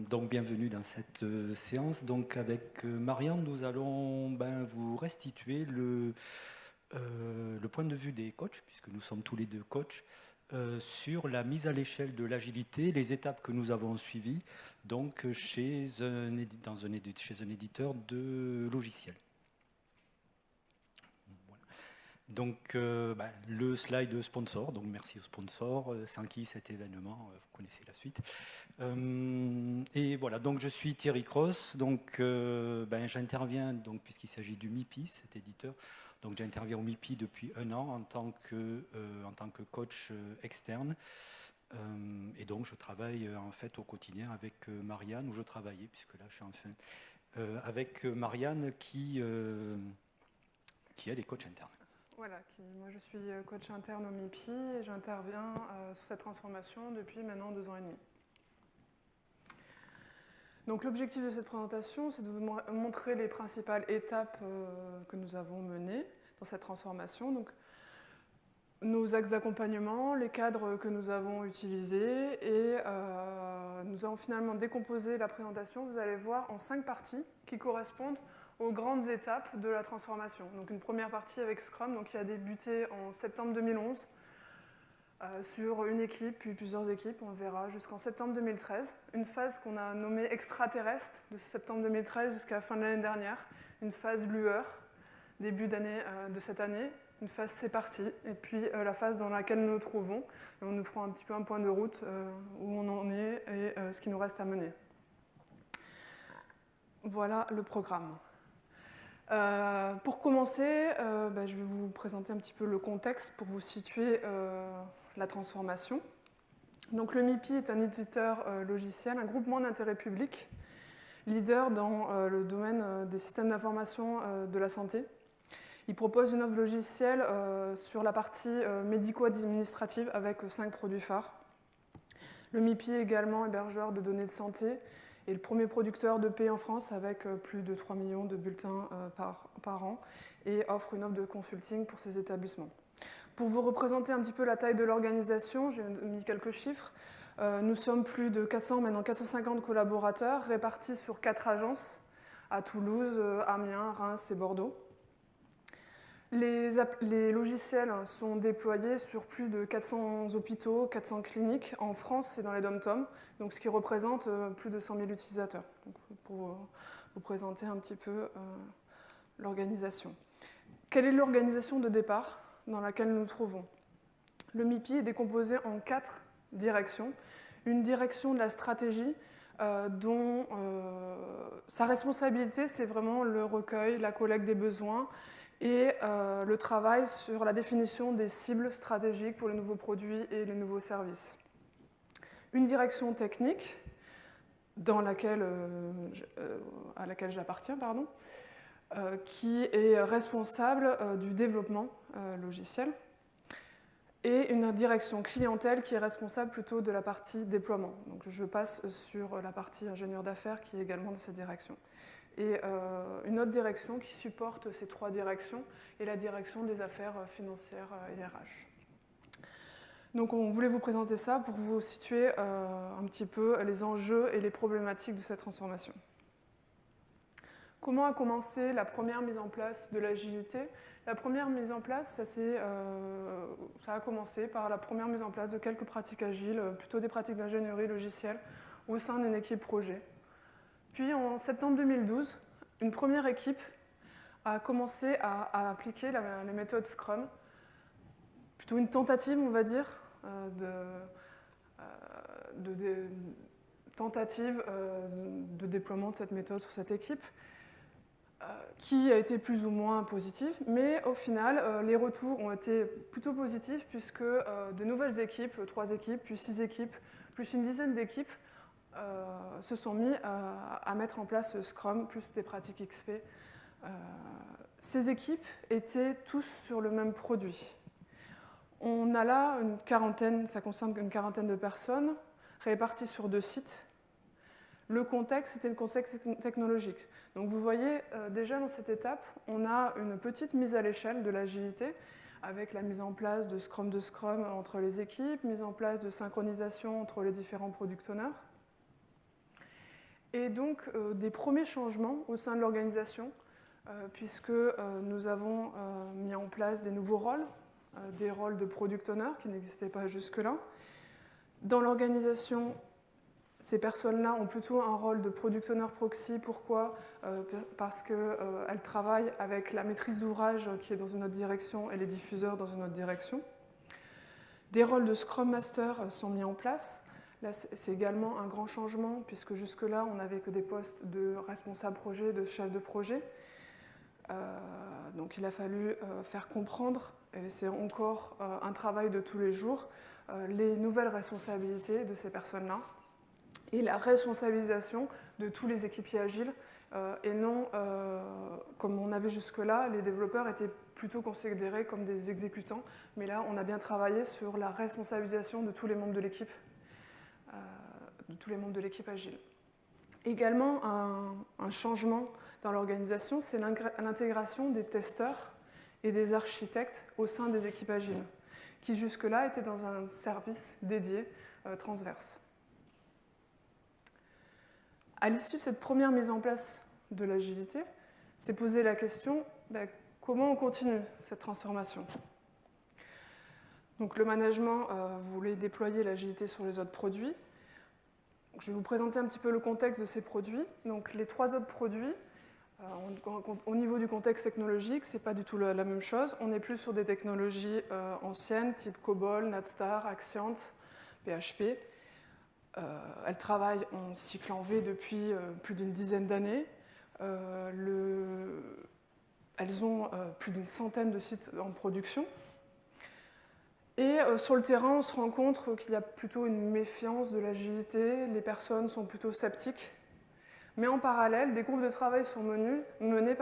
Donc bienvenue dans cette séance. Donc avec Marianne, nous allons vous restituer le point de vue des coachs, puisque nous sommes tous les deux coachs, sur la mise à l'échelle de l'agilité, les étapes que nous avons suivies donc chez un éditeur de logiciels. Voilà. Donc le slide sponsor, donc merci au sponsor, sans qui cet événement, vous connaissez la suite. Et voilà, donc je suis Thierry Cross, donc j'interviens, donc puisqu'il s'agit du MIPI, cet éditeur, donc j'interviens au MIPI depuis 1 an en tant que coach externe, et donc je travaille en fait au quotidien avec Marianne, où je travaillais, puisque là je suis enfin avec Marianne qui a des coachs internes. Voilà, moi je suis coach interne au MIPI et j'interviens sous cette transformation depuis maintenant 2 ans et demi. Donc l'objectif de cette présentation, c'est de vous montrer les principales étapes que nous avons menées dans cette transformation. Donc, nos axes d'accompagnement, les cadres que nous avons utilisés et nous avons finalement décomposé la présentation, vous allez voir, en 5 parties qui correspondent aux grandes étapes de la transformation. Donc une première partie avec Scrum, donc qui a débuté en septembre 2011 sur une équipe, puis plusieurs équipes, on le verra, jusqu'en septembre 2013. Une phase qu'on a nommée extraterrestre, de septembre 2013 jusqu'à la fin de l'année dernière. Une phase lueur, début d'année de cette année. Une phase c'est parti, et puis la phase dans laquelle nous nous trouvons. Et on nous fera un petit peu un point de route où on en est et ce qui nous reste à mener. Voilà le programme. Pour commencer, je vais vous présenter un petit peu le contexte pour vous situer la transformation. Donc, le MIPI est un éditeur logiciel, un groupement d'intérêt public, leader dans le domaine des systèmes d'information de la santé. Il propose une offre logicielle sur la partie médico-administrative avec 5 produits phares. Le MIPI est également hébergeur de données de santé et le premier producteur de d'EP en France avec plus de 3 millions de bulletins par an et offre une offre de consulting pour ces établissements. Pour vous représenter un petit peu la taille de l'organisation, j'ai mis quelques chiffres. Nous sommes plus de 400, maintenant 450 collaborateurs répartis sur 4 agences à Toulouse, Amiens, Reims et Bordeaux. Les logiciels sont déployés sur plus de 400 hôpitaux, 400 cliniques en France et dans les DOM-TOM, donc ce qui représente plus de 100 000 utilisateurs, donc pour vous présenter un petit peu l'organisation. Quelle est l'organisation de départ dans laquelle nous nous trouvons? Le MIPI est décomposé en 4 directions. Une direction de la stratégie dont sa responsabilité, c'est vraiment le recueil, la collecte des besoins, et le travail sur la définition des cibles stratégiques pour les nouveaux produits et les nouveaux services. Une direction technique, à laquelle j'appartiens, qui est responsable du développement logiciel, et une direction clientèle qui est responsable plutôt de la partie déploiement. Donc je passe sur la partie ingénieur d'affaires qui est également de cette direction. Et une autre direction qui supporte ces 3 directions est la direction des affaires financières et RH. Donc on voulait vous présenter ça pour vous situer un petit peu les enjeux et les problématiques de cette transformation. Comment a commencé la première mise en place de l'agilité? La première mise en place, ça a commencé par la première mise en place de quelques pratiques agiles, plutôt des pratiques d'ingénierie logicielle au sein d'une équipe projet. Puis en septembre 2012, une première équipe a commencé à appliquer les méthodes Scrum, plutôt une tentative, on va dire, tentative de déploiement de cette méthode sur cette équipe, qui a été plus ou moins positive, mais au final, les retours ont été plutôt positifs puisque de nouvelles équipes, 3 équipes, puis 6 équipes, plus une dizaine d'équipes, se sont mis à mettre en place ce Scrum, plus des pratiques XP. Ces équipes étaient tous sur le même produit. On a là une quarantaine, ça concerne une quarantaine de personnes, réparties sur 2 sites. Le contexte, c'était le contexte technologique. Donc vous voyez, déjà dans cette étape, on a une petite mise à l'échelle de l'agilité, avec la mise en place de Scrum entre les équipes, mise en place de synchronisation entre les différents product owners. et donc des premiers changements au sein de l'organisation, puisque nous avons mis en place des nouveaux rôles, des rôles de product owner qui n'existaient pas jusque-là. Dans l'organisation, ces personnes-là ont plutôt un rôle de product owner proxy. Pourquoi ? Parce qu'elles travaillent avec la maîtrise d'ouvrage qui est dans une autre direction et les diffuseurs dans une autre direction. Des rôles de Scrum Master sont mis en place. Là, c'est également un grand changement, puisque jusque-là, on n'avait que des postes de responsable projet, de chef de projet. Donc il a fallu faire comprendre, et c'est encore un travail de tous les jours, les nouvelles responsabilités de ces personnes-là et la responsabilisation de tous les équipiers agiles, et non, comme on avait jusque-là, les développeurs étaient plutôt considérés comme des exécutants, mais là on a bien travaillé sur la responsabilisation de tous les membres de l'équipe, agile. Également, un changement dans l'organisation, c'est l'intégration des testeurs et des architectes au sein des équipes agiles, qui jusque-là étaient dans un service dédié transverse. À l'issue de cette première mise en place de l'agilité, s'est posé la question, comment on continue cette transformation ? Donc le management voulait déployer l'agilité sur les autres produits. Je vais vous présenter un petit peu le contexte de ces produits. Donc les 3 autres produits, au niveau du contexte technologique, ce n'est pas du tout la même chose. On est plus sur des technologies anciennes, type COBOL, Natstar, Axient, PHP. Elles travaillent en cycle en V depuis plus d'une dizaine d'années. Elles ont plus d'une centaine de sites en production. Et sur le terrain, on se rend compte qu'il y a plutôt une méfiance de l'agilité, les personnes sont plutôt sceptiques. Mais en parallèle, des groupes de travail sont menés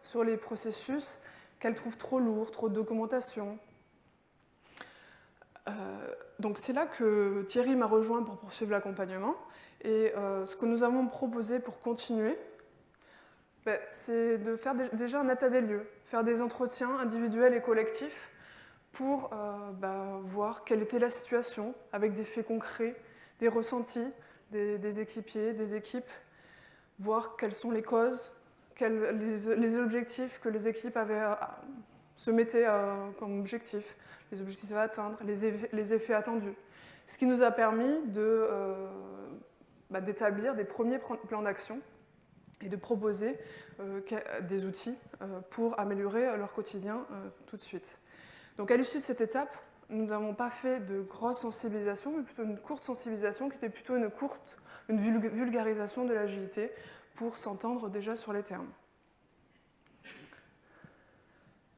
sur les processus qu'elles trouvent trop lourds, trop de documentation. Donc c'est là que Thierry m'a rejoint pour poursuivre l'accompagnement. Et ce que nous avons proposé pour continuer, c'est de faire déjà un état des lieux, faire des entretiens individuels et collectifs pour voir quelle était la situation, avec des faits concrets, des ressentis des équipiers, des équipes, voir quelles sont les causes, les objectifs que les équipes se mettaient comme objectifs, les objectifs à atteindre, les effets attendus. Ce qui nous a permis d'établir des premiers plans d'action et de proposer des outils pour améliorer leur quotidien tout de suite. Donc à l'issue de cette étape, nous n'avons pas fait de grosse sensibilisation, mais plutôt une courte sensibilisation qui était plutôt une vulgarisation de l'agilité pour s'entendre déjà sur les termes.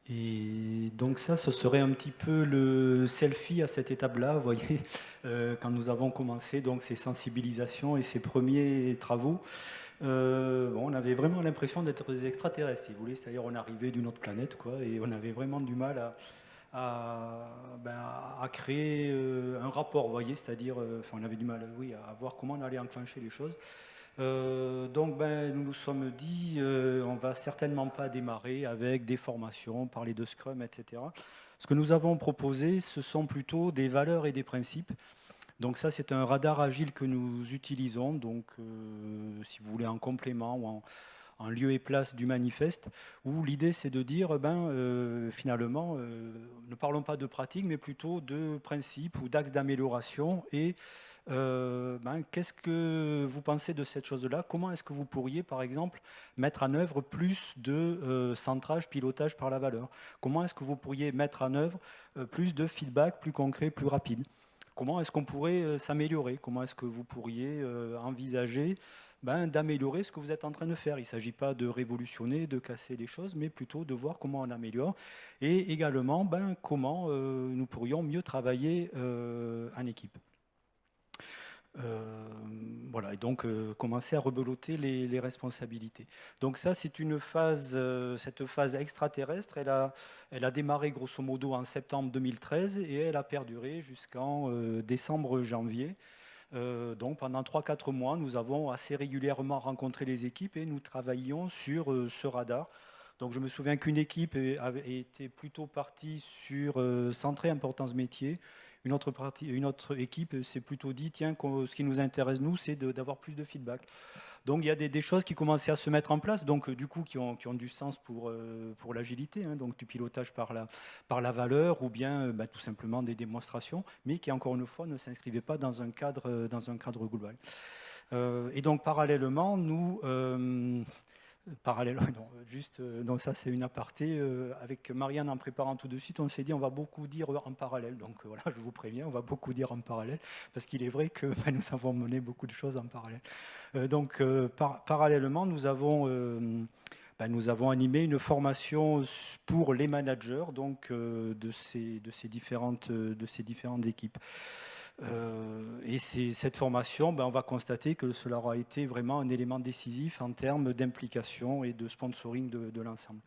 Et donc ça, ce serait un petit peu le selfie à cette étape-là, vous voyez, quand nous avons commencé donc, ces sensibilisations et ces premiers travaux. On avait vraiment l'impression d'être des extraterrestres, si vous voulez, c'est-à-dire on arrivait d'une autre planète, quoi, et on avait vraiment du mal à créer un rapport, vous voyez, c'est-à-dire, on avait du mal, à voir comment on allait enclencher les choses. Donc nous nous sommes dit, on ne va certainement pas démarrer avec des formations, parler de Scrum, etc. Ce que nous avons proposé, ce sont plutôt des valeurs et des principes. Donc ça, c'est un radar agile que nous utilisons, donc si vous voulez en complément ou en lieu et place du manifeste, où l'idée c'est de dire, finalement, ne parlons pas de pratique, mais plutôt de principes ou d'axes d'amélioration et qu'est-ce que vous pensez de cette chose-là ? Comment est-ce que vous pourriez, par exemple, mettre en œuvre plus de centrage, pilotage par la valeur ? Comment est-ce que vous pourriez mettre en œuvre plus de feedback plus concret, plus rapide ? Comment est-ce qu'on pourrait s'améliorer ? Comment est-ce que vous pourriez envisager d'améliorer ce que vous êtes en train de faire ? Il ne s'agit pas de révolutionner, de casser les choses, mais plutôt de voir comment on améliore et également comment nous pourrions mieux travailler en équipe. Et donc commencer à rebeloter les responsabilités. Donc ça, c'est une phase, cette phase extraterrestre, elle a démarré grosso modo en septembre 2013 et elle a perduré jusqu'en décembre-janvier. Donc pendant 3-4 mois, nous avons assez régulièrement rencontré les équipes et nous travaillions sur ce radar. Donc je me souviens qu'une équipe avait été plutôt partie sur centrée importance métier. une autre équipe s'est plutôt dit, tiens, ce qui nous intéresse, nous, c'est d'avoir plus de feedback. Donc il y a des choses qui commençaient à se mettre en place, donc du coup qui ont du sens pour l'agilité, hein, donc du pilotage par la valeur ou bien tout simplement des démonstrations, mais qui encore une fois ne s'inscrivaient pas dans un cadre global. Et donc parallèlement, nous... donc ça c'est une aparté, avec Marianne en préparant tout de suite, on s'est dit on va beaucoup dire en parallèle, donc voilà, je vous préviens, on va beaucoup dire en parallèle, parce qu'il est vrai que nous avons mené beaucoup de choses en parallèle. Parallèlement, nous avons animé une formation pour les managers donc, de ces différentes équipes. Et cette formation, on va constater que cela aura été vraiment un élément décisif en termes d'implication et de sponsoring de l'ensemble.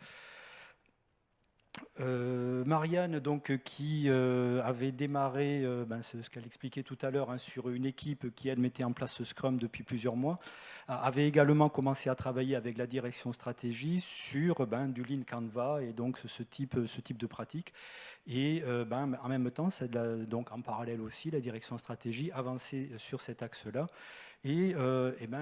Marianne, donc, qui avait démarré ce qu'elle expliquait tout à l'heure, hein, sur une équipe qui, elle, mettait en place ce Scrum depuis plusieurs mois, avait également commencé à travailler avec la direction stratégie sur du Lean Canva et donc ce type de pratique. Et en même temps, donc en parallèle aussi, la direction stratégie avançait sur cet axe-là. Et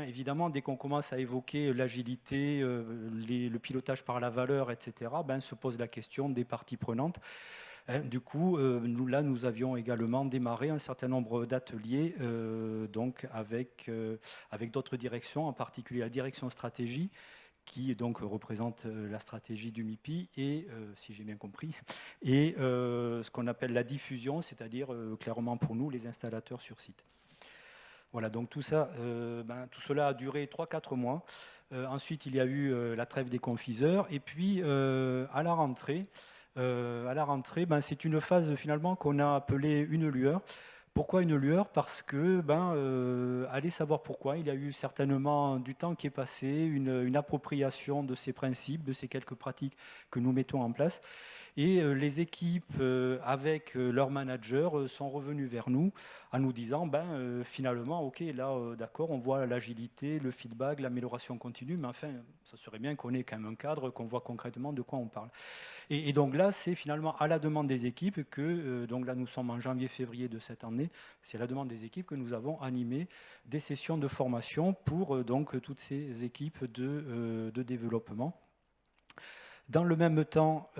évidemment, dès qu'on commence à évoquer l'agilité, le pilotage par la valeur, etc., se pose la question des parties prenantes. Du coup, nous avions également démarré un certain nombre d'ateliers donc avec d'autres directions, en particulier la direction stratégie, qui donc représente la stratégie du MIPI, et, si j'ai bien compris, et ce qu'on appelle la diffusion, c'est-à-dire clairement pour nous, les installateurs sur site. Voilà, donc tout cela a duré 3-4 mois. Ensuite, il y a eu la trêve des confiseurs. Et puis, à la rentrée, c'est une phase finalement qu'on a appelée une lueur. Pourquoi une lueur? Parce que, allez savoir pourquoi, il y a eu certainement du temps qui est passé, une appropriation de ces principes, de ces quelques pratiques que nous mettons en place. Et les équipes, avec leurs managers, sont revenus vers nous en nous disant, finalement, ok, là, d'accord, on voit l'agilité, le feedback, l'amélioration continue, mais enfin, ça serait bien qu'on ait quand même un cadre, qu'on voit concrètement de quoi on parle. Et donc là, c'est finalement à la demande des équipes que, donc là, nous sommes en janvier-février de cette année, c'est à la demande des équipes que nous avons animé des sessions de formation pour donc toutes ces équipes de développement. Dans le même temps,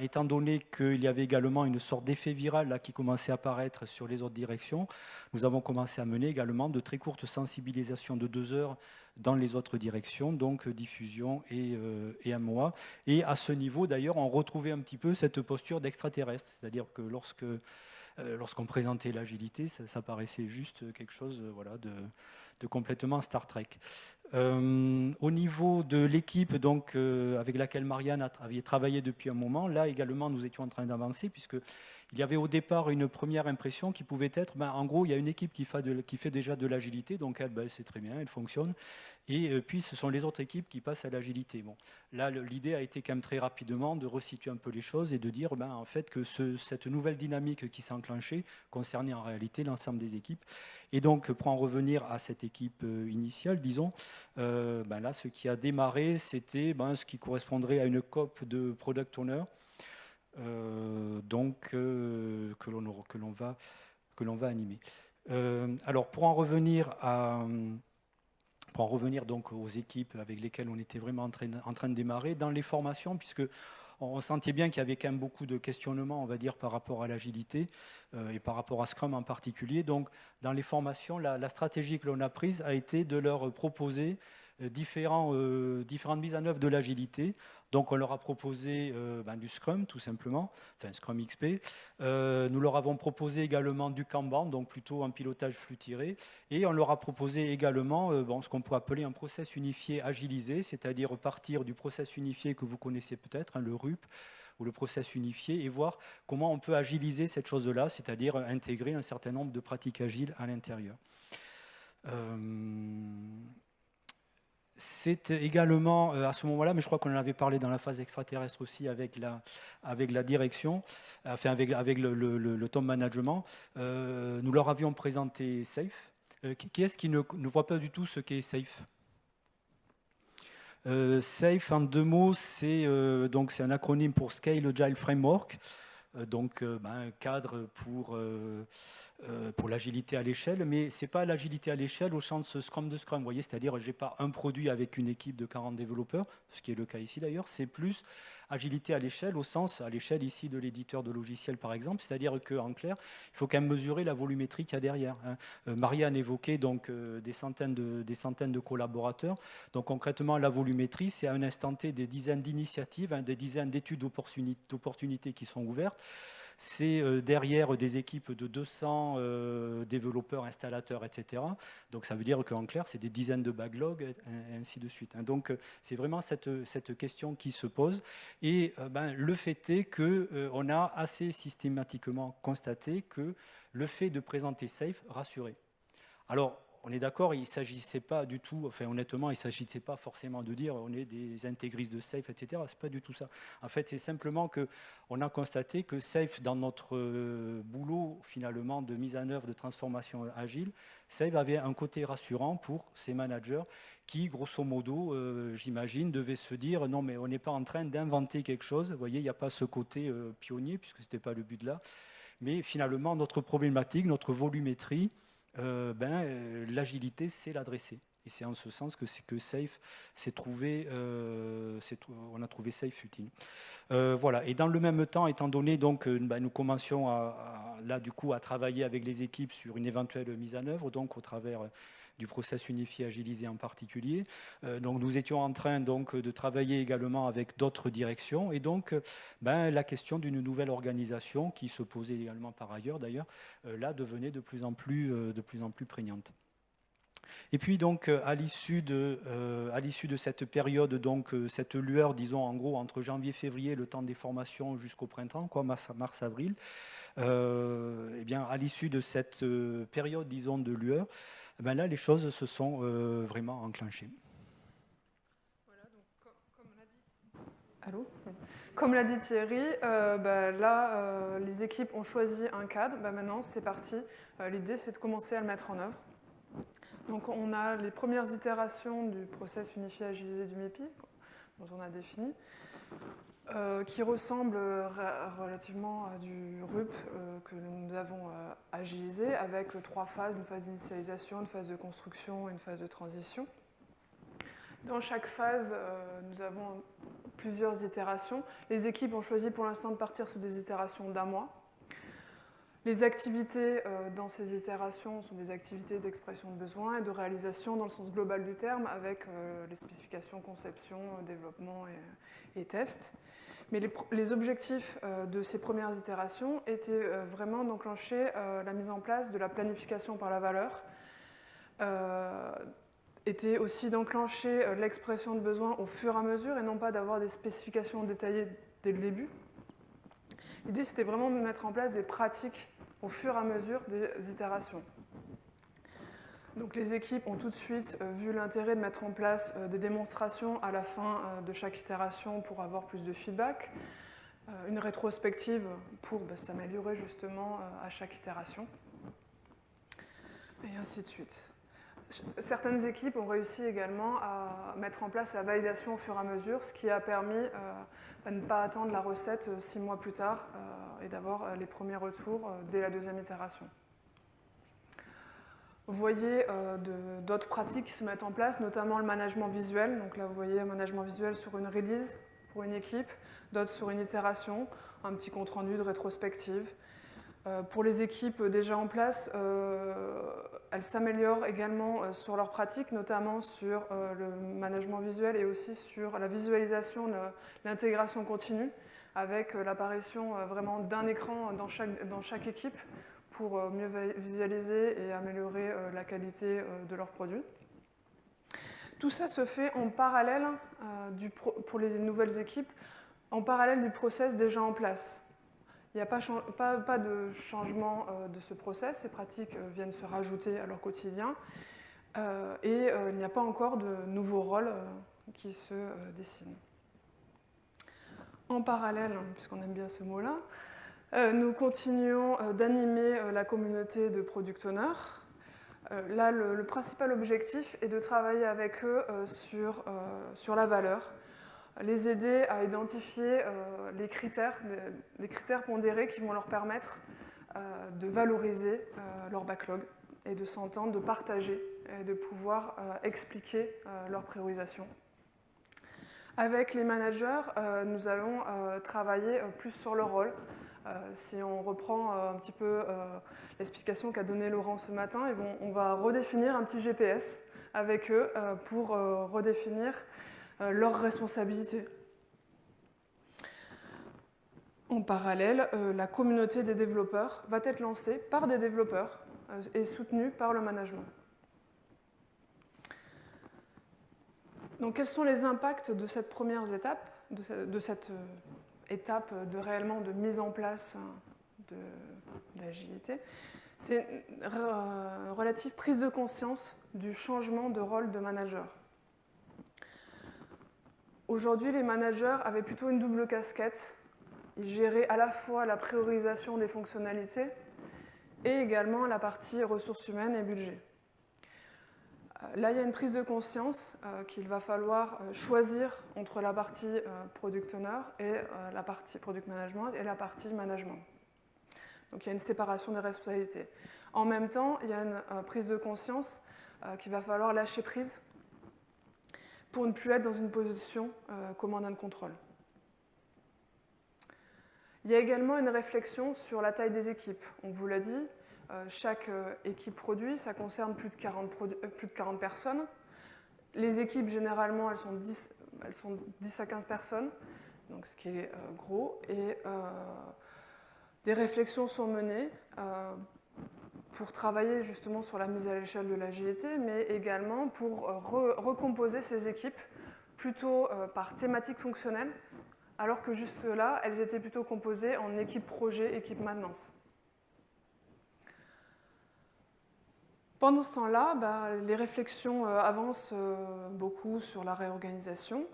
étant donné qu'il y avait également une sorte d'effet viral là, qui commençait à apparaître sur les autres directions, nous avons commencé à mener également de très courtes sensibilisations de 2 heures dans les autres directions, donc diffusion et MOA. Et à ce niveau, d'ailleurs, on retrouvait un petit peu cette posture d'extraterrestre, c'est-à-dire que lorsqu'on présentait l'agilité, ça paraissait juste quelque chose de complètement Star Trek. Au niveau de l'équipe donc, avec laquelle Marianne avait travaillé depuis un moment, là également nous étions en train d'avancer, puisqu'il y avait au départ une première impression qui pouvait être, en gros il y a une équipe qui fait déjà de l'agilité, donc elle, c'est très bien, elle fonctionne, et puis ce sont les autres équipes qui passent à l'agilité. Bon, là l'idée a été quand même très rapidement de resituer un peu les choses et de dire en fait que cette nouvelle dynamique qui s'est enclenchée concernait en réalité l'ensemble des équipes. Et donc, pour en revenir à cette équipe initiale, disons, là, ce qui a démarré, c'était ce qui correspondrait à une COP de Product Owner, que l'on va animer. Alors, pour en revenir donc aux équipes avec lesquelles on était vraiment en train de démarrer, dans les formations, puisque on sentait bien qu'il y avait quand même beaucoup de questionnements, on va dire, par rapport à l'agilité et par rapport à Scrum en particulier. Donc, dans les formations, la stratégie que l'on a prise a été de leur proposer différentes mises en œuvre de l'agilité. Donc, on leur a proposé du Scrum, tout simplement, enfin Scrum XP. Nous leur avons proposé également du Kanban, donc plutôt un pilotage flux tiré. Et on leur a proposé également ce qu'on pourrait appeler un process unifié agilisé, c'est-à-dire partir du process unifié que vous connaissez peut-être, le RUP, ou le process unifié, et voir comment on peut agiliser cette chose-là, c'est-à-dire intégrer un certain nombre de pratiques agiles à l'intérieur. C'est également à ce moment-là, mais je crois qu'on en avait parlé dans la phase extraterrestre aussi avec la direction, enfin avec le top management, nous leur avions présenté SAFe. Qui est-ce qui ne voit pas du tout ce qu'est SAFe? SAFe, en 2 mots, c'est un acronyme pour Scale Agile Framework. cadre pour l'agilité à l'échelle, mais ce n'est pas l'agilité à l'échelle au sens Scrum de Scrum, vous voyez, c'est-à-dire je n'ai pas un produit avec une équipe de 40 développeurs, ce qui est le cas ici d'ailleurs, c'est plus agilité à l'échelle au sens, à l'échelle ici de l'éditeur de logiciels par exemple, c'est-à-dire qu'en clair, il faut quand même mesurer la volumétrie qu'il y a derrière. Marianne évoquait donc des centaines de collaborateurs, donc concrètement la volumétrie, c'est à un instant T des dizaines d'initiatives, des dizaines d'études d'opportunités qui sont ouvertes. C'est derrière des équipes de 200 développeurs, installateurs, etc. Donc ça veut dire qu'en clair, c'est des dizaines de backlogs, et ainsi de suite. Donc c'est vraiment cette question qui se pose. Et le fait est qu'on a assez systématiquement constaté que le fait de présenter Safe rassurait. Alors, on est d'accord, il ne s'agissait pas du tout, enfin honnêtement, il ne s'agissait pas forcément de dire on est des intégristes de Safe, etc. Ce n'est pas du tout ça. En fait, c'est simplement qu'on a constaté que Safe, dans notre boulot finalement de mise en œuvre de transformation agile, Safe avait un côté rassurant pour ses managers qui, grosso modo, j'imagine, devaient se dire non, mais on n'est pas en train d'inventer quelque chose. Vous voyez, il n'y a pas ce côté pionnier, puisque ce n'était pas le but de là. Mais finalement, notre problématique, notre volumétrie, l'agilité, c'est l'adresser. Et c'est en ce sens que Safe s'est trouvé, on a trouvé Safe utile. Voilà. Et dans le même temps, étant donné donc, nous commencions là du coup à travailler avec les équipes sur une éventuelle mise en œuvre, donc au travers du process unifié agilisé en particulier. Donc nous étions en train donc, de travailler également avec d'autres directions et donc la question d'une nouvelle organisation qui se posait également par ailleurs d'ailleurs, là devenait de plus en plus prégnante. Et puis donc à l'issue de cette période, donc cette lueur, disons en gros entre janvier-février, le temps des formations jusqu'au printemps, quoi, mars-avril, et bien à l'issue de cette période, disons, de lueur, là les choses se sont vraiment enclenchées. Voilà, donc, comme l'a dit... Allô ? Oui. Comme l'a dit Thierry, là, les équipes ont choisi un cadre. Maintenant, c'est parti. L'idée, c'est de commencer à le mettre en œuvre. Donc, on a les premières itérations du process unifié agilisé du MEPI, dont on a défini, qui ressemble relativement à du RUP que nous avons agilisé, avec 3 phases, une phase d'initialisation, une phase de construction et une phase de transition. Dans chaque phase, nous avons plusieurs itérations. Les équipes ont choisi pour l'instant de partir sur des itérations d'1 mois. Les activités dans ces itérations sont des activités d'expression de besoin et de réalisation dans le sens global du terme, avec les spécifications, conception, développement et tests. Mais les objectifs de ces premières itérations étaient vraiment d'enclencher la mise en place de la planification par la valeur, était aussi d'enclencher l'expression de besoin au fur et à mesure et non pas d'avoir des spécifications détaillées dès le début. L'idée, c'était vraiment de mettre en place des pratiques au fur et à mesure des itérations. Donc les équipes ont tout de suite vu l'intérêt de mettre en place des démonstrations à la fin de chaque itération pour avoir plus de feedback, une rétrospective pour s'améliorer justement à chaque itération, et ainsi de suite. Certaines équipes ont réussi également à mettre en place la validation au fur et à mesure, ce qui a permis de ne pas attendre la recette 6 mois plus tard et d'avoir les premiers retours dès la deuxième itération. Vous voyez d'autres pratiques qui se mettent en place, notamment le management visuel. Donc là, vous voyez un management visuel sur une release pour une équipe, d'autres sur une itération, un petit compte-rendu de rétrospective. Pour les équipes déjà en place, elles s'améliorent également sur leurs pratiques, notamment sur le management visuel et aussi sur la visualisation de l'intégration continue, avec l'apparition vraiment d'un écran dans chaque équipe pour mieux visualiser et améliorer la qualité de leurs produits. Tout ça se fait en parallèle, pour les nouvelles équipes, en parallèle du process déjà en place. Il n'y a pas de changement de ce process, ces pratiques viennent se rajouter à leur quotidien et il n'y a pas encore de nouveaux rôles qui se dessinent. En parallèle, puisqu'on aime bien ce mot-là, nous continuons d'animer la communauté de product owners. Là, le principal objectif est de travailler avec eux sur la valeur. les aider à identifier les critères pondérés qui vont leur permettre de valoriser leur backlog et de s'entendre, de partager et de pouvoir expliquer leur priorisation. Avec les managers, nous allons travailler plus sur leur rôle. Si on reprend un petit peu l'explication qu'a donnée Laurent ce matin, on va redéfinir un petit GPS avec eux pour redéfinir leurs responsabilités. En parallèle, la communauté des développeurs va être lancée par des développeurs et soutenue par le management. Donc, quels sont les impacts de cette première étape, de cette étape réellement de mise en place de l'agilité? C'est une relative prise de conscience du changement de rôle de manager. Aujourd'hui, les managers avaient plutôt une double casquette. Ils géraient à la fois la priorisation des fonctionnalités et également la partie ressources humaines et budget. Là, il y a une prise de conscience qu'il va falloir choisir entre la partie product owner et la partie product management et la partie management. Donc il y a une séparation des responsabilités. En même temps, il y a une prise de conscience qu'il va falloir lâcher prise pour ne plus être dans une position command and control. Il y a également une réflexion sur la taille des équipes. On vous l'a dit, chaque équipe produit, ça concerne plus de 40 personnes. Les équipes, généralement, elles sont 10 à 15 personnes, donc ce qui est gros. Et des réflexions sont menées pour travailler justement sur la mise à l'échelle de l'agilité, mais également pour recomposer ces équipes plutôt par thématique fonctionnelle, alors que jusque-là, elles étaient plutôt composées en équipe projet, équipe maintenance. Pendant ce temps-là, les réflexions avancent beaucoup sur la réorganisation,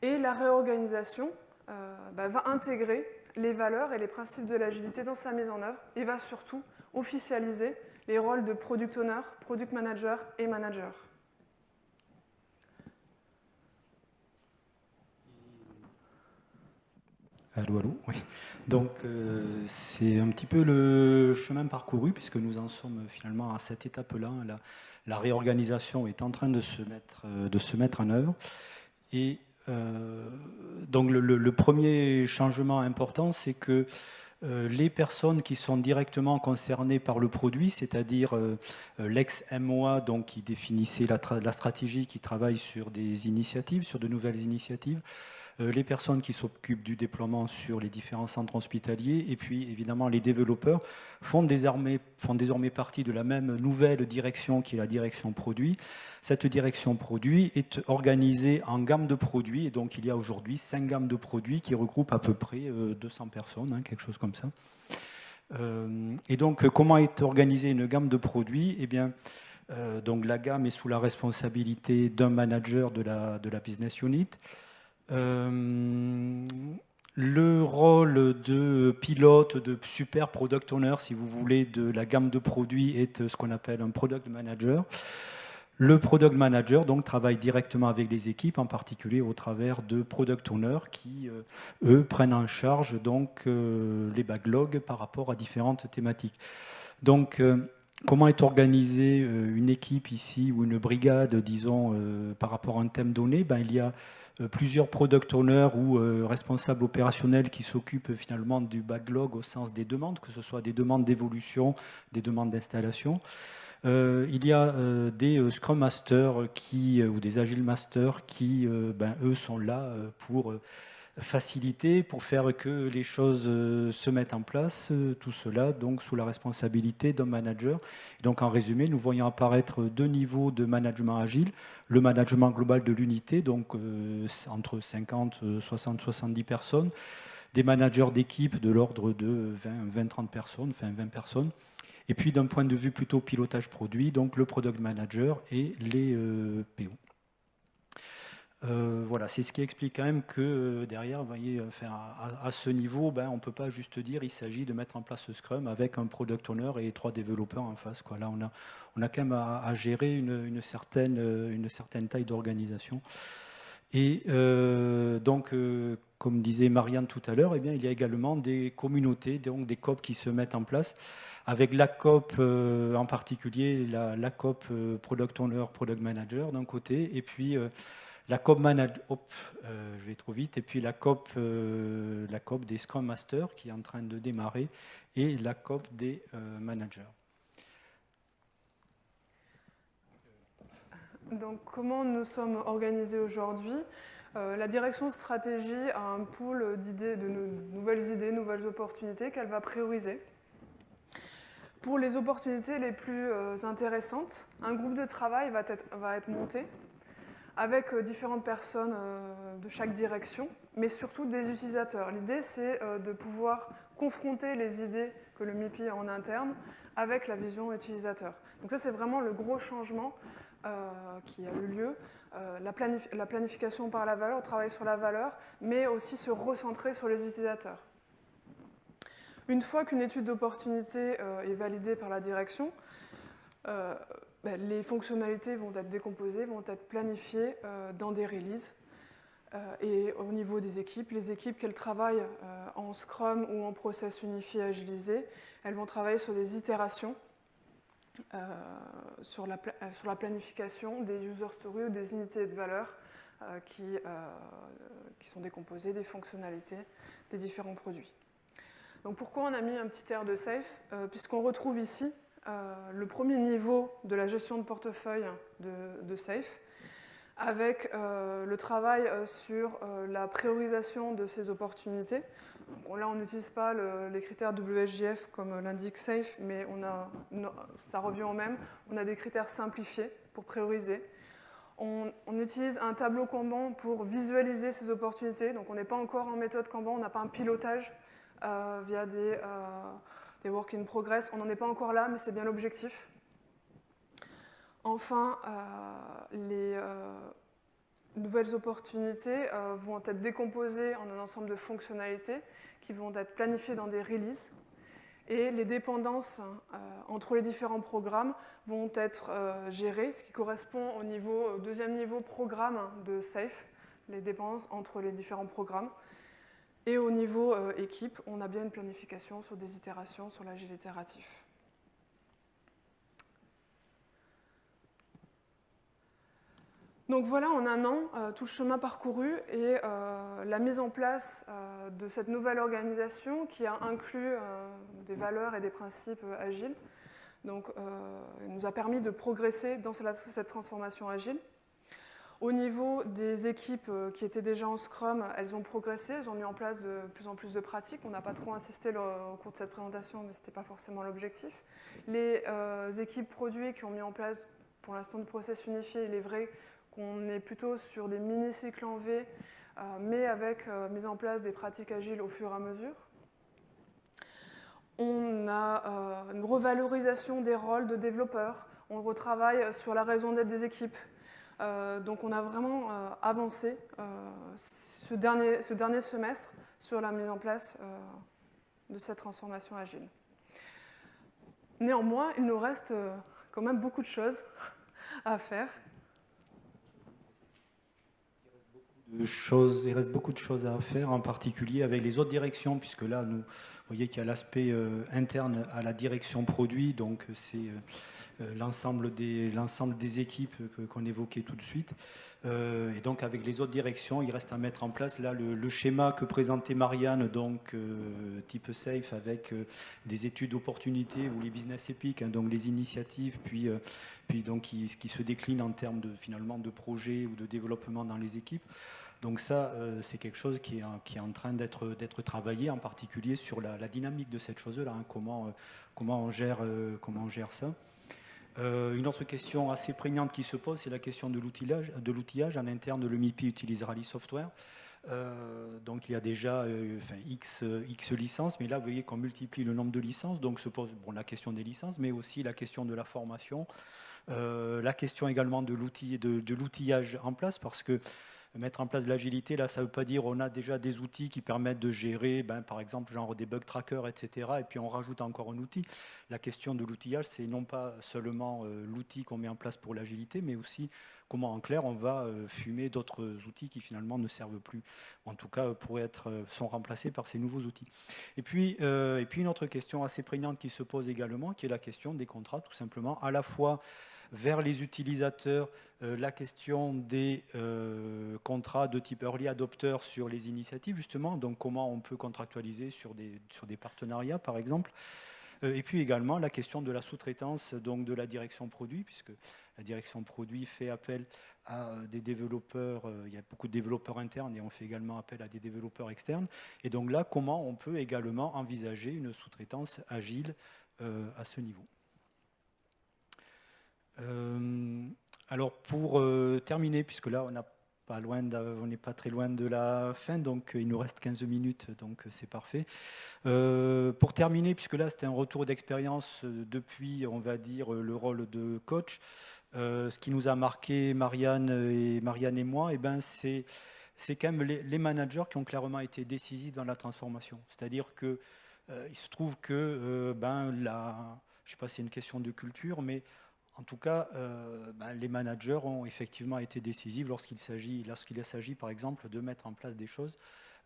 et la réorganisation va intégrer les valeurs et les principes de l'agilité dans sa mise en œuvre, et va surtout officialiser les rôles de product owner, product manager et manager. Allô, allô, oui. Donc, c'est un petit peu le chemin parcouru, puisque nous en sommes finalement à cette étape-là. La réorganisation est en train de se mettre en œuvre. Et donc, le premier changement important, c'est que les personnes qui sont directement concernées par le produit, c'est-à-dire l'ex-MOA, donc qui définissait la stratégie, qui travaille sur des initiatives, sur de nouvelles initiatives, les personnes qui s'occupent du déploiement sur les différents centres hospitaliers, et puis évidemment les développeurs font désormais partie de la même nouvelle direction qui est la direction produit. Cette direction produit est organisée en gamme de produits, et donc il y a aujourd'hui 5 gammes de produits qui regroupent à peu près 200 personnes, quelque chose comme ça. Et donc comment est organisée une gamme de produits? Eh bien, donc la gamme est sous la responsabilité d'un manager de la business unit. Le rôle de pilote, de super product owner, si vous voulez, de la gamme de produits est ce qu'on appelle un product manager. Le product manager donc travaille directement avec les équipes, en particulier au travers de product owners qui, eux, prennent en charge donc les backlogs par rapport à différentes thématiques. Donc, comment est organisée une équipe ici ou une brigade, disons, par rapport à un thème donné? Il y a plusieurs product owners ou responsables opérationnels qui s'occupent finalement du backlog au sens des demandes, que ce soit des demandes d'évolution, des demandes d'installation. Il y a des Scrum Masters ou des Agile Masters qui, eux, sont là pour faciliter, pour faire que les choses se mettent en place, tout cela donc sous la responsabilité d'un manager. Donc en résumé, nous voyons apparaître 2 niveaux de management agile. Le management global de l'unité, donc entre 50, 60, 70 personnes, des managers d'équipe de l'ordre de 20-30 personnes, enfin 20 personnes, et puis d'un point de vue plutôt pilotage produit, donc le product manager et les PO. Voilà, c'est ce qui explique quand même que derrière, vous voyez, à ce niveau, on ne peut pas juste dire il s'agit de mettre en place ce Scrum avec un product owner et 3 développeurs en face. Là, on a quand même à gérer une certaine taille d'organisation. Et donc, comme disait Marianne tout à l'heure, eh bien, il y a également des communautés, donc des COP qui se mettent en place, avec la COP en particulier, la COP Product Owner, Product Manager d'un côté, et puis la COP Manager, je vais trop vite, et puis la COP des Scrum Masters qui est en train de démarrer, et la COP des managers. Donc, comment nous sommes organisés aujourd'hui? La direction de stratégie a un pool d'idées, de nouvelles opportunités qu'elle va prioriser. Pour les opportunités les plus intéressantes, un groupe de travail va être monté avec différentes personnes de chaque direction, mais surtout des utilisateurs. L'idée, c'est de pouvoir confronter les idées que le MIPI a en interne avec la vision utilisateur. Donc ça, c'est vraiment le gros changement qui a eu lieu. La planification par la valeur, travailler sur la valeur, mais aussi se recentrer sur les utilisateurs. Une fois qu'une étude d'opportunité est validée par la direction, les fonctionnalités vont être décomposées, vont être planifiées dans des releases. Et au niveau des équipes, les équipes qu'elles travaillent en Scrum ou en process unifié agilisé, elles vont travailler sur des itérations, sur la planification des user stories ou des unités de valeur qui sont décomposées des fonctionnalités des différents produits. Donc pourquoi on a mis un petit air de safe? Puisqu'on retrouve ici le premier niveau de la gestion de portefeuille de safe, avec le travail sur la priorisation de ces opportunités. Donc là, on n'utilise pas les critères WSJF comme l'indique SAFE, mais ça revient au même. On a des critères simplifiés pour prioriser. On utilise un tableau Kanban pour visualiser ces opportunités. Donc on n'est pas encore en méthode Kanban, on n'a pas un pilotage via des work in progress. On n'en est pas encore là, mais c'est bien l'objectif. Enfin, les nouvelles opportunités vont être décomposées en un ensemble de fonctionnalités qui vont être planifiées dans des releases. Et les dépendances entre les différents programmes vont être gérées, ce qui correspond au deuxième niveau programme de SAFE, les dépendances entre les différents programmes. Et au niveau équipe, on a bien une planification sur des itérations, sur l'agile itératif. Donc voilà, en un an, tout le chemin parcouru et la mise en place de cette nouvelle organisation qui a inclus des valeurs et des principes agiles. Donc, il nous a permis de progresser dans cette transformation agile. Au niveau des équipes qui étaient déjà en Scrum, elles ont progressé, elles ont mis en place de plus en plus de pratiques. On n'a pas trop insisté au cours de cette présentation, mais ce n'était pas forcément l'objectif. Les équipes produits qui ont mis en place, pour l'instant, du process unifié, il est vrai qu'on est plutôt sur des mini-cycles en V, mais avec mise en place des pratiques agiles au fur et à mesure. On a une revalorisation des rôles de développeurs. On retravaille sur la raison d'être des équipes. Donc on a vraiment avancé ce dernier semestre sur la mise en place de cette transformation agile. Néanmoins, il nous reste quand même beaucoup de choses à faire. Il reste beaucoup de choses à faire, en particulier avec les autres directions, puisque là, vous voyez qu'il y a l'aspect interne à la direction produit, donc c'est l'ensemble des équipes qu'on évoquait tout de suite. Et donc avec les autres directions, il reste à mettre en place là le schéma que présentait Marianne, donc type SAFE, avec des études d'opportunité ou les business epics, hein, donc les initiatives, puis donc qui se déclinent en termes finalement de projets ou de développement dans les équipes. Donc ça, c'est quelque chose qui est en train d'être travaillé, en particulier sur la dynamique de cette chose-là, hein, comment on gère ça. Une autre question assez prégnante qui se pose, c'est la question de l'outillage. En interne, le MIPI utilise Rally Software. Donc il y a déjà X licences, mais là vous voyez qu'on multiplie le nombre de licences, donc se pose la question des licences, mais aussi la question de la formation, la question également de l'outillage en place, parce que mettre en place de l'agilité, là, ça ne veut pas dire on a déjà des outils qui permettent de gérer, par exemple, genre des bug trackers, etc. Et puis on rajoute encore un outil. La question de l'outillage, c'est non pas seulement l'outil qu'on met en place pour l'agilité, mais aussi comment, en clair, on va fumer d'autres outils qui finalement ne servent plus. En tout cas, sont remplacés par ces nouveaux outils. Et puis une autre question assez prégnante qui se pose également, qui est la question des contrats, tout simplement, à la fois vers les utilisateurs, la question des contrats de type early adopter sur les initiatives, justement, donc comment on peut contractualiser sur des partenariats, par exemple. Et puis également la question de la sous-traitance, donc de la direction produit, puisque la direction produit fait appel à des développeurs, il y a beaucoup de développeurs internes et on fait également appel à des développeurs externes. Et donc là, comment on peut également envisager une sous-traitance agile à ce niveau. Alors pour terminer, puisque là on n'est pas très loin de la fin, donc il nous reste 15 minutes, donc c'est parfait. Pour terminer, puisque là c'était un retour d'expérience depuis, on va dire, le rôle de coach, ce qui nous a marqué, Marianne et moi, c'est quand même les managers qui ont clairement été décisifs dans la transformation. C'est-à-dire que il se trouve que je ne sais pas si c'est une question de culture, mais en tout cas, les managers ont effectivement été décisifs lorsqu'il s'agit, par exemple, de mettre en place des choses.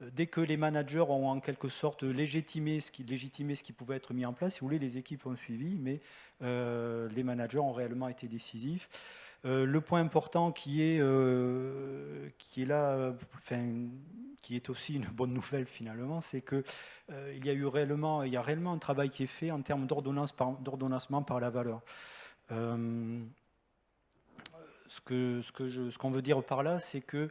Dès que les managers ont en quelque sorte légitimé ce qui pouvait être mis en place, si vous voulez, les équipes ont suivi, mais les managers ont réellement été décisifs. Le point important qui est là, qui est aussi une bonne nouvelle finalement, c'est que il y a réellement un travail qui est fait en termes d'ordonnancement par la valeur. Ce qu'on veut dire par là, c'est que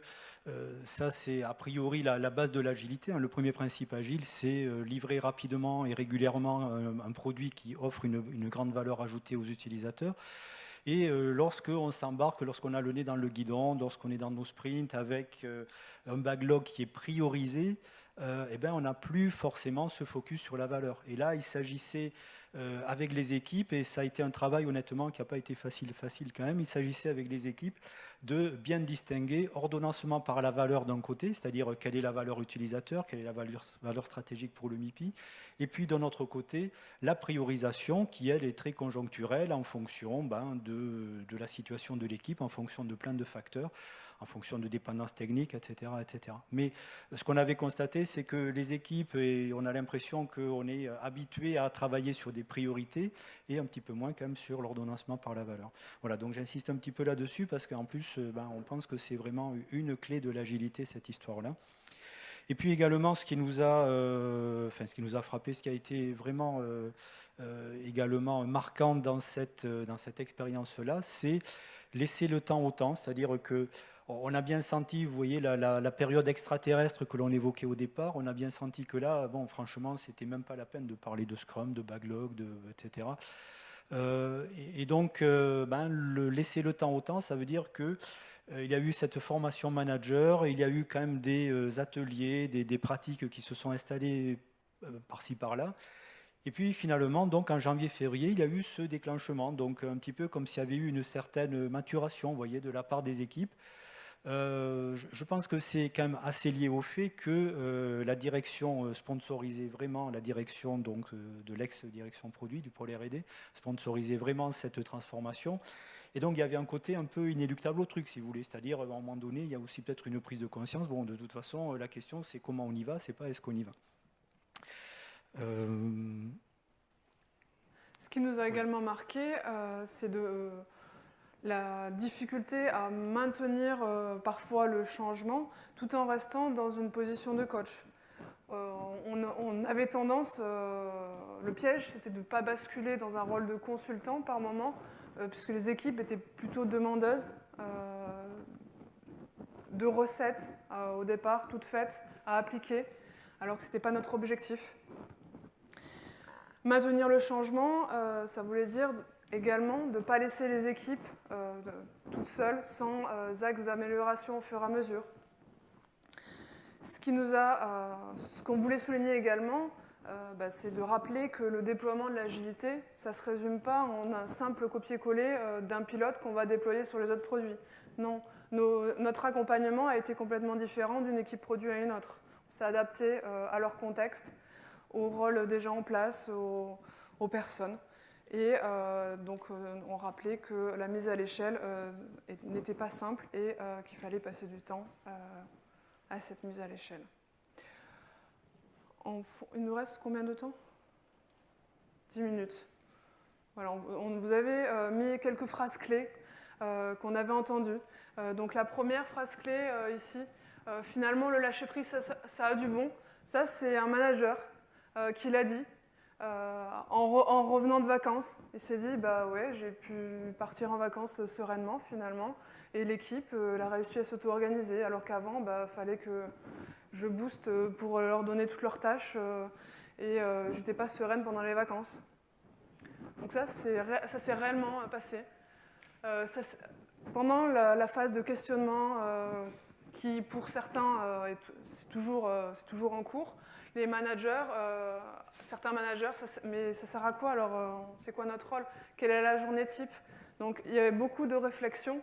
ça, c'est a priori la base de l'agilité. Le premier principe agile, c'est livrer rapidement et régulièrement un produit qui offre une grande valeur ajoutée aux utilisateurs. Et lorsqu'on s'embarque, lorsqu'on a le nez dans le guidon, lorsqu'on est dans nos sprints avec un backlog qui est priorisé, on n'a plus forcément ce focus sur la valeur. Et là, il s'agissait avec les équipes, et ça a été un travail honnêtement qui n'a pas été facile quand même, il s'agissait avec les équipes de bien distinguer ordonnancement par la valeur d'un côté, c'est-à-dire quelle est la valeur utilisateur, quelle est la valeur stratégique pour le MIPI, et puis d'un autre côté, la priorisation qui, elle, est très conjoncturelle en fonction de la situation de l'équipe, en fonction de plein de facteurs, en fonction de dépendances techniques, etc., etc. Mais ce qu'on avait constaté, c'est que les équipes, et on a l'impression qu'on est habitué à travailler sur des priorités et un petit peu moins quand même sur l'ordonnancement par la valeur. Voilà, donc j'insiste un petit peu là-dessus parce qu'en plus, on pense que c'est vraiment une clé de l'agilité, cette histoire-là. Et puis également, ce qui nous a frappé, ce qui a été vraiment également marquant dans cette expérience-là, c'est laisser le temps au temps, c'est-à-dire que on a bien senti, vous voyez, la période extraterrestre que l'on évoquait au départ, on a bien senti que là, franchement, c'était même pas la peine de parler de Scrum, de backlog, etc. Et donc, laisser le temps au temps, ça veut dire que il y a eu cette formation manager, il y a eu quand même des ateliers, des pratiques qui se sont installées par-ci par-là. Et puis finalement, donc en janvier-février, il y a eu ce déclenchement, donc un petit peu comme s'il y avait eu une certaine maturation, vous voyez, de la part des équipes. Je pense que c'est quand même assez lié au fait que la direction sponsorisait vraiment, la direction donc, de l'ex-direction produit du pôle R&D, sponsorisait vraiment cette transformation. Et donc il y avait un côté un peu inéluctable au truc, si vous voulez, c'est-à-dire à un moment donné, il y a aussi peut-être une prise de conscience. Bon, de toute façon, la question c'est comment on y va, c'est pas est-ce qu'on y va. Ce qui nous a également marqué, c'est la difficulté à maintenir parfois le changement tout en restant dans une position de coach. On avait tendance, le piège c'était de ne pas basculer dans un rôle de consultant par moment, puisque les équipes étaient plutôt demandeuses de recettes au départ, toutes faites, à appliquer, alors que ce n'était pas notre objectif. Maintenir le changement, ça voulait dire également de ne pas laisser les équipes toutes seules, sans axes d'amélioration au fur et à mesure. Ce qu'on voulait souligner également, c'est de rappeler que le déploiement de l'agilité, ça ne se résume pas en un simple copier-coller d'un pilote qu'on va déployer sur les autres produits. Non, Notre accompagnement a été complètement différent d'une équipe produit à une autre. On s'est adapté à leur contexte, au rôle des gens en place, aux personnes. Et donc on rappelait que la mise à l'échelle n'était pas simple et qu'il fallait passer du temps à cette mise à l'échelle. Il nous reste combien de temps ? 10 minutes. Voilà, on vous avait mis quelques phrases clés qu'on avait entendues. Donc la première phrase clé ici, finalement le lâcher-prise, ça a du bon. Ça, c'est un manager qui l'a dit en revenant de vacances. Il s'est dit, bah ouais, j'ai pu partir en vacances sereinement finalement. Et l'équipe, elle a réussi à s'auto-organiser, alors qu'avant, il fallait que je booste pour leur donner toutes leurs tâches et j'étais pas sereine pendant les vacances. Donc ça s'est réellement passé. Pendant la phase de questionnement, qui pour certains c'est toujours en cours, les managers, certains managers, mais ça sert à quoi alors c'est quoi notre rôle? Quelle est la journée type? Donc il y avait beaucoup de réflexions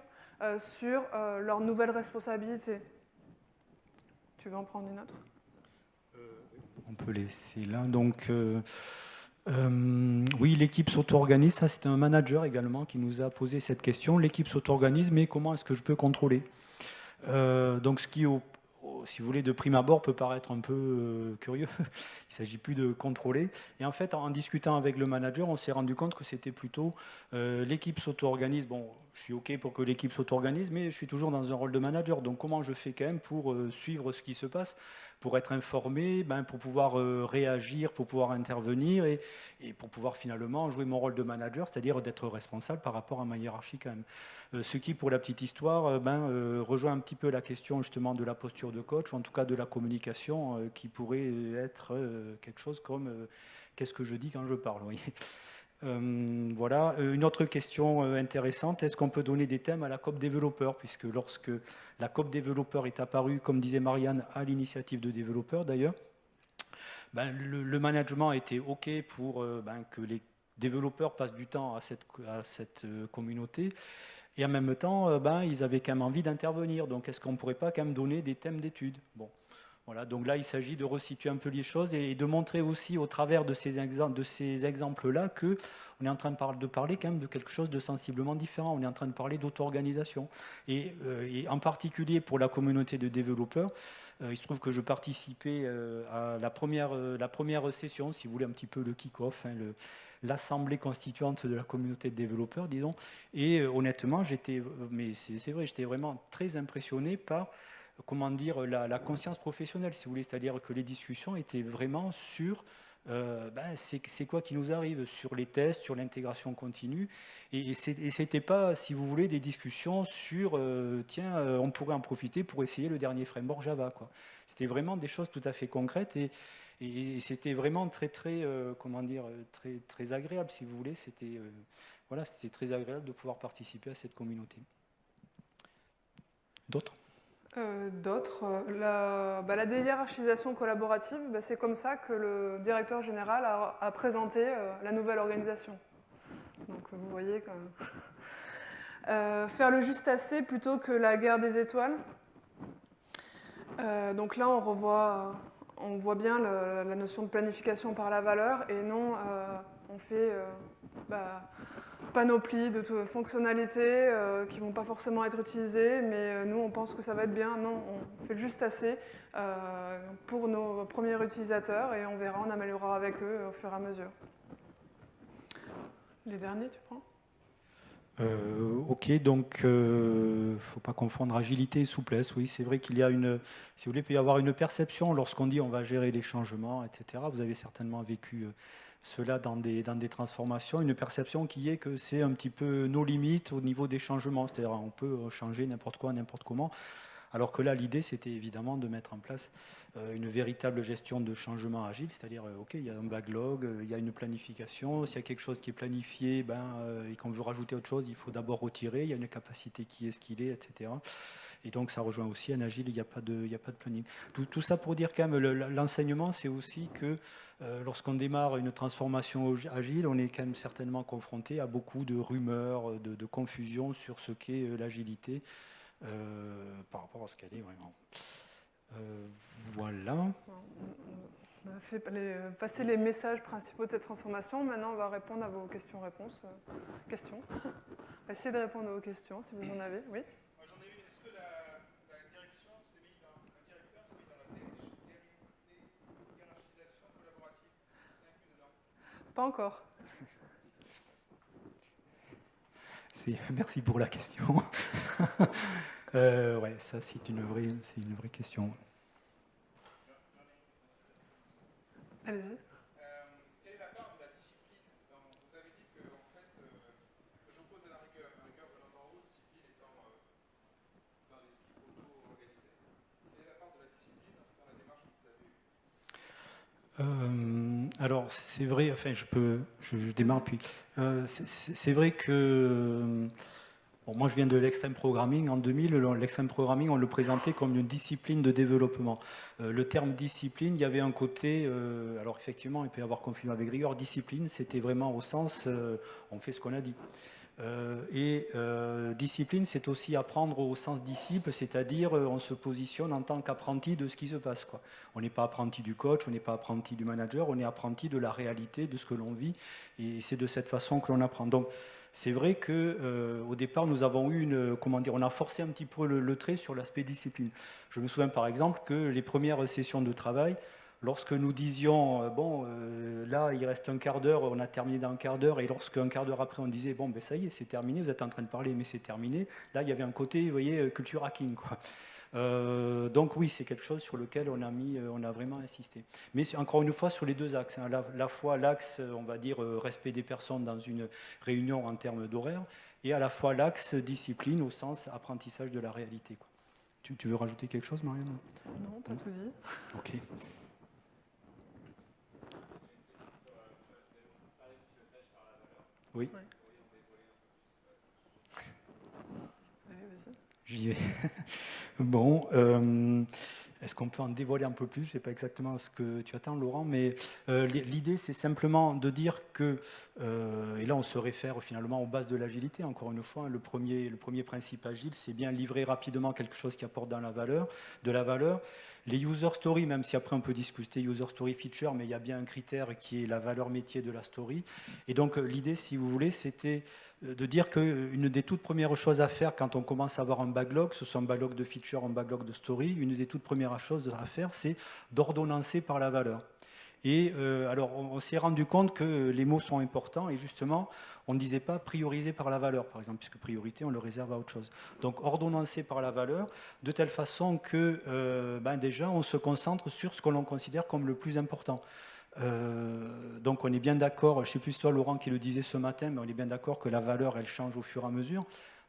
sur leurs nouvelles responsabilités. Tu veux en prendre une autre? On peut laisser là. Donc, oui, l'équipe s'auto-organise. Ça, c'est un manager également qui nous a posé cette question. L'équipe s'auto-organise, mais comment est-ce que je peux contrôler? Donc, ce qui, si vous voulez, de prime abord, peut paraître un peu curieux. Il ne s'agit plus de contrôler. Et en fait, en discutant avec le manager, on s'est rendu compte que c'était plutôt l'équipe s'auto-organise. Bon, je suis OK pour que l'équipe s'auto-organise, mais je suis toujours dans un rôle de manager. Donc, comment je fais quand même pour suivre ce qui se passe, pour être informé, pour pouvoir réagir, pour pouvoir intervenir et pour pouvoir finalement jouer mon rôle de manager, c'est-à-dire d'être responsable par rapport à ma hiérarchie quand même. Ce qui, pour la petite histoire, rejoint un petit peu la question justement de la posture de coach, ou en tout cas de la communication, qui pourrait être quelque chose comme qu'est-ce que je dis quand je parle, vous voyez. Voilà. Une autre question intéressante, est-ce qu'on peut donner des thèmes à la COP développeur, puisque lorsque la COP développeur est apparue, comme disait Marianne, à l'initiative de développeurs d'ailleurs, le management était OK pour que les développeurs passent du temps à cette communauté. Et en même temps, ils avaient quand même envie d'intervenir. Donc, est-ce qu'on ne pourrait pas quand même donner des thèmes d'études? Bon, voilà. Donc là, il s'agit de resituer un peu les choses et de montrer aussi, au travers de ces exemples-là, qu'on est en train de parler quand même de quelque chose de sensiblement différent. On est en train de parler d'auto-organisation. Et en particulier pour la communauté de développeurs, il se trouve que je participais à la première session, si vous voulez, un petit peu le kick-off, l'assemblée constituante de la communauté de développeurs, disons. Et honnêtement, c'est vrai, j'étais vraiment très impressionné par, comment dire, la conscience professionnelle, si vous voulez, c'est-à-dire que les discussions étaient vraiment sur c'est quoi qui nous arrive, sur les tests, sur l'intégration continue. Et c'était pas, si vous voulez, des discussions sur on pourrait en profiter pour essayer le dernier framework Java, quoi. C'était vraiment des choses tout à fait concrètes et c'était vraiment très agréable, si vous voulez. C'était très agréable de pouvoir participer à cette communauté. D'autres? La déhiérarchisation collaborative, c'est comme ça que le directeur général a présenté la nouvelle organisation. Donc vous voyez quand même. Faire le juste assez plutôt que la guerre des étoiles. Donc là, on voit bien la notion de planification par la valeur et non on fait panoplie de fonctionnalités qui ne vont pas forcément être utilisées, mais nous on pense que ça va être bien. Non, on fait le juste assez pour nos premiers utilisateurs et on verra, on améliorera avec eux au fur et à mesure. Les derniers, tu prends ? Ok, donc il ne faut pas confondre agilité et souplesse. Oui, c'est vrai qu'il y a si vous voulez, il peut y avoir une perception lorsqu'on dit on va gérer les changements, etc. Vous avez certainement vécu cela dans des transformations, une perception qui est que c'est un petit peu nos limites au niveau des changements, c'est-à-dire on peut changer n'importe quoi, n'importe comment, alors que là l'idée c'était évidemment de mettre en place une véritable gestion de changement agile, c'est-à-dire ok, il y a un backlog, il y a une planification, s'il y a quelque chose qui est planifié et qu'on veut rajouter autre chose, il faut d'abord retirer, il y a une capacité qui est ce qu'il est, etc. Et donc ça rejoint aussi un agile, il n'y a pas de planning. Tout ça pour dire quand même, l'enseignement, c'est aussi que lorsqu'on démarre une transformation agile, on est quand même certainement confronté à beaucoup de rumeurs, de confusion sur ce qu'est l'agilité. par rapport à ce qu'elle est vraiment. Voilà. On a fait passer les messages principaux de cette transformation. Maintenant, on va répondre à vos questions-réponses. Questions. On va essayer de répondre à vos questions, si vous en avez. Oui. Moi, j'en ai une. Est-ce que la direction s'est mise dans, un directeur s'est mis dans la hiérarchisation collaborative? C'est inclus dedans? Pas encore. Merci pour la question. Ouais, ça c'est une vraie question. Allez-y. Quelle est la part de la discipline? Vous avez dit que, en fait, j'oppose à la rigueur venant d'en haut, discipline étant dans les équipes auto-organisées. Quelle est la part de la discipline dans la démarche que vous avez eue? Alors c'est vrai, enfin je démarre puis. C'est vrai que bon, moi je viens de l'extreme programming. En 2000, l'extreme programming on le présentait comme une discipline de développement. Le terme discipline, il y avait un côté, alors effectivement il peut y avoir confusion avec rigueur. Discipline, c'était vraiment au sens on fait ce qu'on a dit. Discipline, c'est aussi apprendre au sens disciple, c'est-à-dire on se positionne en tant qu'apprenti de ce qui se passe, quoi. On n'est pas apprenti du coach, on n'est pas apprenti du manager, on est apprenti de la réalité, de ce que l'on vit, et c'est de cette façon que l'on apprend. Donc, c'est vrai qu'au départ, nous avons eu on a forcé un petit peu le trait sur l'aspect discipline. Je me souviens par exemple que les premières sessions de travail, lorsque nous disions, là, il reste un quart d'heure, on a terminé dans un quart d'heure, et lorsque un quart d'heure après, on disait, bon, ben ça y est, c'est terminé, vous êtes en train de parler, mais c'est terminé, là, il y avait un côté, vous voyez, culture hacking, quoi. Donc oui, c'est quelque chose sur lequel on a vraiment insisté. Mais encore une fois, sur les deux axes, hein, la fois l'axe, on va dire, respect des personnes dans une réunion en termes d'horaire, et à la fois l'axe discipline au sens apprentissage de la réalité, quoi. Tu veux rajouter quelque chose, Marianne? Non, pas tout dit. Ok. Oui. Ouais. Allez, vas-y. J'y vais. Bon, est-ce qu'on peut en dévoiler un peu plus? Je ne sais pas exactement ce que tu attends, Laurent, mais l'idée, c'est simplement de dire que, et là on se réfère finalement aux bases de l'agilité, encore une fois, le premier principe agile, c'est bien livrer rapidement quelque chose qui apporte de la valeur. Les user stories, même si après on peut discuter user story feature, mais il y a bien un critère qui est la valeur métier de la story. Et donc l'idée, si vous voulez, c'était de dire qu'une des toutes premières choses à faire quand on commence à avoir un backlog, que ce soit un backlog de feature, un backlog de story, une des toutes premières choses à faire, c'est d'ordonnancer par la valeur. Et alors, on s'est rendu compte que les mots sont importants et justement, on ne disait pas prioriser par la valeur, par exemple, puisque priorité, on le réserve à autre chose. Donc, ordonnancer par la valeur, de telle façon que déjà, on se concentre sur ce que l'on considère comme le plus important. Donc on est bien d'accord, je ne sais plus si toi Laurent qui le disait ce matin, mais on est bien d'accord que la valeur elle change au fur et à mesure.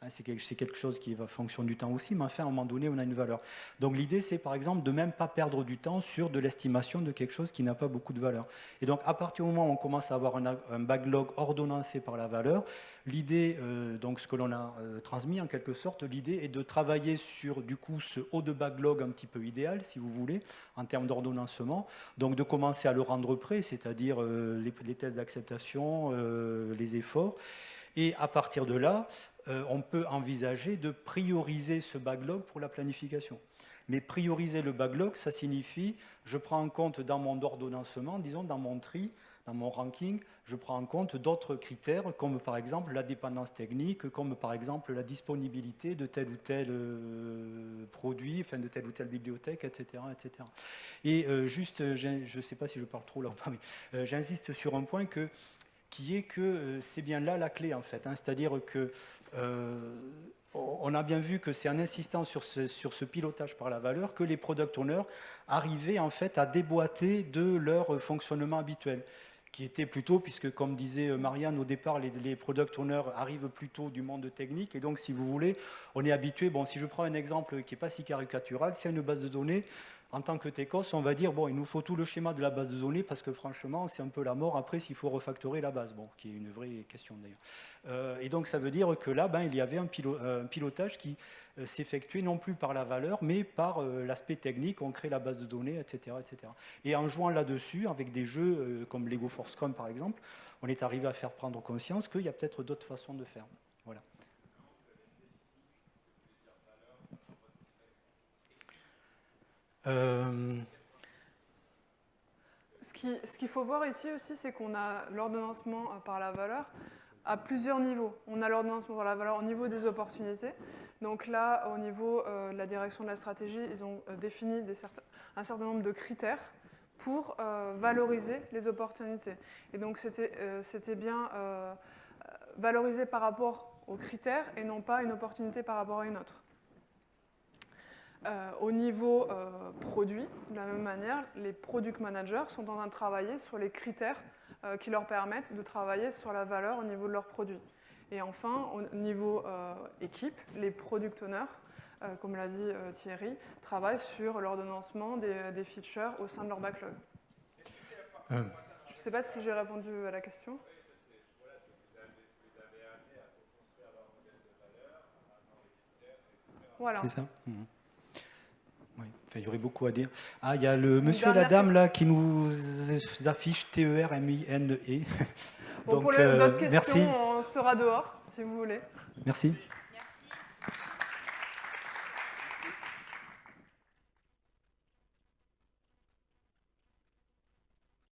C'est quelque chose qui va en fonction du temps aussi, mais enfin à un moment donné on a une valeur. Donc l'idée c'est par exemple de même pas perdre du temps sur de l'estimation de quelque chose qui n'a pas beaucoup de valeur. Et donc à partir du moment où on commence à avoir un backlog ordonnancé par la valeur, l'idée, donc ce que l'on a transmis en quelque sorte, l'idée est de travailler sur du coup ce haut de backlog un petit peu idéal si vous voulez, en termes d'ordonnancement, donc de commencer à le rendre prêt, c'est-à-dire les tests d'acceptation, les efforts, et à partir de là, on peut envisager de prioriser ce backlog pour la planification. Mais prioriser le backlog, ça signifie, je prends en compte dans mon ordonnancement, disons dans mon tri, dans mon ranking, je prends en compte d'autres critères, comme par exemple la dépendance technique, comme par exemple la disponibilité de tel ou tel produit, enfin de telle ou telle bibliothèque, etc. etc. Et juste, je ne sais pas si je parle trop là ou pas, mais j'insiste sur un point qui est que c'est bien là la clé en fait, hein, c'est-à-dire que on a bien vu que c'est en insistant sur ce pilotage par la valeur que les product owners arrivaient en fait à déboîter de leur fonctionnement habituel, qui était plutôt, puisque comme disait Marianne au départ, les product owners arrivent plutôt du monde technique, et donc si vous voulez, on est habitué, bon si je prends un exemple qui n'est pas si caricatural, c'est une base de données. En tant que TECOS, on va dire, bon, il nous faut tout le schéma de la base de données parce que franchement, c'est un peu la mort après s'il faut refactorer la base, bon, qui est une vraie question d'ailleurs. Et donc, ça veut dire que là, il y avait un pilotage qui s'effectuait non plus par la valeur, mais par l'aspect technique, on crée la base de données, etc. etc. Et en jouant là-dessus, avec des jeux comme Lego Force Scrum par exemple, on est arrivé à faire prendre conscience qu'il y a peut-être d'autres façons de faire. Voilà. Euh, Ce qu'il faut voir ici aussi, c'est qu'on a l'ordonnancement par la valeur à plusieurs niveaux. On a l'ordonnancement par la valeur au niveau des opportunités. Donc là, au niveau de la direction de la stratégie, ils ont défini un certain nombre de critères pour valoriser les opportunités. Et donc c'était bien valorisé par rapport aux critères et non pas une opportunité par rapport à une autre. Au niveau produit, de la même manière, les product managers sont en train de travailler sur les critères qui leur permettent de travailler sur la valeur au niveau de leurs produits. Et enfin, au niveau équipe, les product owners, comme l'a dit Thierry, travaillent sur l'ordonnancement des features au sein de leur backlog. Je ne sais pas si j'ai répondu à la question. Voilà. C'est ça. Oui. Enfin, il y aurait beaucoup à dire. Ah, il y a le monsieur et la dernière dame question. là qui nous affiche TERMINE. Bon, Donc, pour d'autres questions, merci. on sera dehors, si vous voulez. Merci.